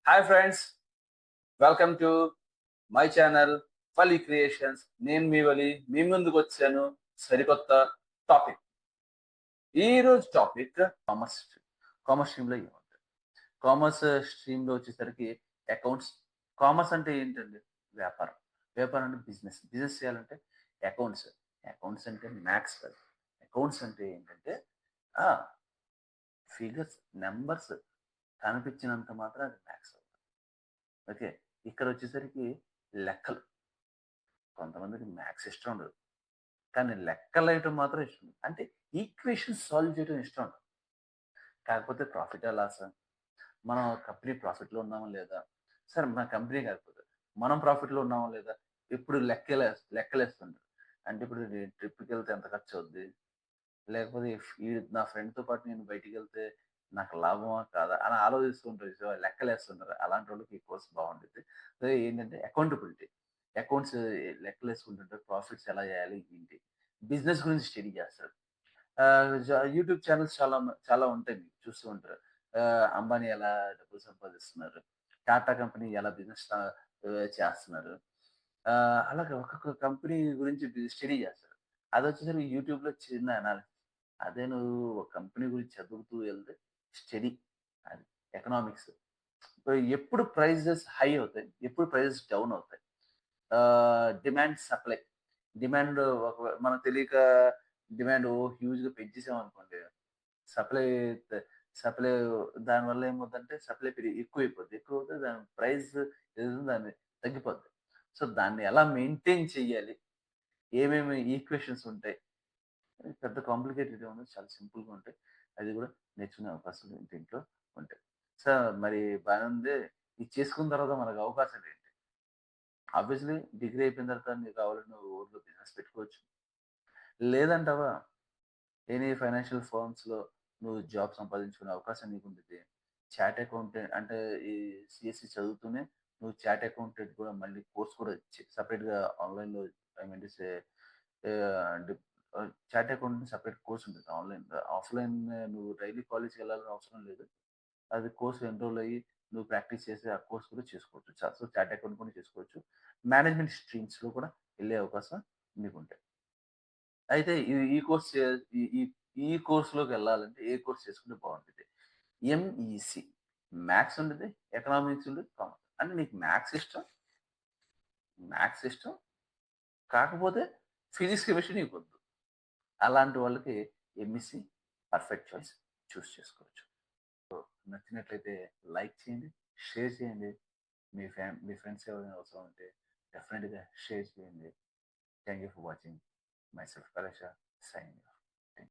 Hi friends, welcome to my channel Vali creations. నేను మీ వలి మీ ముందుకు వచ్చాను సరికొత్త టాపిక్. ఈ రోజు topic commerce stream. Commerce stream లో ఏముంటుంది? కామర్స్ స్ట్రీమ్ లో వచ్చేసరికి అకౌంట్స్. కామర్స్ అంటే ఏంటండి? వ్యాపారం. వ్యాపారం అంటే బిజినెస్. బిజినెస్ చేయాలంటే అకౌంట్స్. అకౌంట్స్ అంటే మ్యాథ్స్ కాదు. అకౌంట్స్ అంటే ఏంటంటే ఫిగర్స్, నెంబర్స్ కనిపించినంత మాత్రం అది మ్యాథ్స్. ఓకే. ఇక్కడ వచ్చేసరికి లెక్కలు. కొంతమందికి మ్యాథ్స్ ఇష్టం ఉండదు. కానీ లెక్కలేయటం మాత్రం ఇష్టం. అంటే ఈక్వేషన్స్ సాల్వ్ చేయడం ఇష్టం ఉండదు. కాకపోతే ప్రాఫిటా లాసా? మనం కంపెనీ ప్రాఫిట్‌లో ఉన్నామా లేదా? సరే మన కంపెనీ కాకపోతే మనం ప్రాఫిట్‌లో ఉన్నామా లేదా? ఇప్పుడు లెక్కలేస్తుంటారు. అంటే ఇప్పుడు ట్రిప్‌కెళ్తే ఎంత ఖర్చవుద్ది? లేకపోతే నా ఫ్రెండ్‌తో పాటు నేను బయటికెళ్తే నాకు లాభమా? కాదా? అని ఆలోచిస్తూ ఉంటారు. సో, లెక్కలేస్తుంటారు. అలాంటోళ్ళకి ఈ కోర్స్ బావుండిద్ది. సో, ఏంటంటే అకౌంటబిలిటీ. అకౌంట్స్ లెక్కలేసుకుంటుంటారు. ప్రాఫిట్స్ ఎలా చేయాలి? ఏంటి? బిజినెస్ గురించి స్టడీ చేస్తారు. యూట్యూబ్ ఛానెల్స్ చాలా ఉంటాయి, మీకు చూస్తూ ఉంటారు. అంబానీ ఎలా డబ్బులు సంపాదిస్తున్నారు? టాటా కంపెనీ ఎలా బిజినెస్ చేస్తున్నారు? అలాగే ఒక్కొక్క కంపెనీ గురించి స్టడీ చేస్తారు. అదొచ్చేసరికి యూట్యూబ్‌లో చిన్న అనాలిసిస్. అదే నువ్వు ఒక కంపెనీ గురించి చదువుతూ వెళ్తే స్టడీ అది ఎకనామిక్స్. ఎప్పుడు ప్రైజెస్ హై అవుతాయి, ఎప్పుడు ప్రైజెస్ డౌన్ అవుతాయి. Demand, supply. డిమాండ్ మనకు తెలియక డిమాండ్ హ్యూజ్‌గా పెంచేసామనుకోండి. సప్లై సప్లై దానివల్ల ఏమవుద్దంటే సప్లై ఎక్కువైపోద్ది. ఎక్కువైతే దాని ప్రైస్ ఏదైతే దాన్ని తగ్గిపోద్ది. సో, దాన్ని ఎలా మెయింటైన్ చేయాలి? ఏమేమి ఈక్వేషన్స్ ఉంటాయి? పెద్ద కాంప్లికేటెడ్ ఉండదు. చాలా సింపుల్‌గా ఉంటాయి. అది కూడా నేర్చుకునే అవకాశాలు దీంట్లో ఉంటాయి. సో, మరి బానే ఉంది. ఇది చేసుకున్న తర్వాత మనకు అవకాశాలేంటి? ఆబ్వియస్‌లీ డిగ్రీ అయిపోయిన తర్వాత నీకు కావాలంటే నువ్వు ఓన్‌గా బిజినెస్ పెట్టుకోవచ్చు. లేదంటావా, ఎనీ ఫైనాన్షియల్ ఫర్మ్స్‌లో నువ్వు జాబ్ సంపాదించుకునే అవకాశం నీకుండిద్ది. చార్ట్ అకౌంటెంట్ అంటే ఈ సీఎస్‌సి చదువుతూనే నువ్వు చార్ట్ అకౌంటెంట్ కూడా మళ్ళీ కోర్స్ కూడా సెపరేట్‌గా ఆన్‌లైన్‌లో I mean to say dip chart accountant separate course ఉంటుంది ఆన్‌లైన్‌లో. ఆఫ్‌లైన్ నువ్వు డైలీ కాలేజ్‌కెళ్ళాల్సిన అవసరం లేదు. అది కోర్స్ ఎన్రోల్ అయ్యి నువ్వు ప్రాక్టీస్ చేసి ఆ కోర్స్ కూడా చేసుకోవచ్చు. సో, చార్ట్ అకౌంట్ కూడా చేసుకోవచ్చు. మేనేజ్మెంట్ స్ట్రీమ్స్‌లో కూడా ఎళ్ళే అవకాశం మీకుంటాయి. అయితే ఈ ఈ కోర్స్ చే ఈ ఈ ఈ కోర్స్‌లోకెళ్ళాలంటే ఏ కోర్స్ చేసుకుంటే బావుంటది? ఎంఈసీ. మ్యాథ్స్ ఉంటది, ఎకనామిక్స్ ఉంటది, కామర్స్. అంటే నీకు మ్యాథ్స్ ఇష్టం. కాకపోతే ఫిజిక్స్, కెమిస్ట్రీ నీకొద్దు. అలాంటి వాళ్ళకి ఎంఈసీ పర్ఫెక్ట్ చాయిస్. చేసుకోవచ్చు. నచ్చినట్లయితే లైక్ చేయండి, షేర్ చేయండి. మీ ఫ్రెండ్స్ ఎవరైనా అవసరం ఉంటే డెఫినిట్‌గా షేర్ చేయండి. Thank you for watching. Myself Kalesha signing of.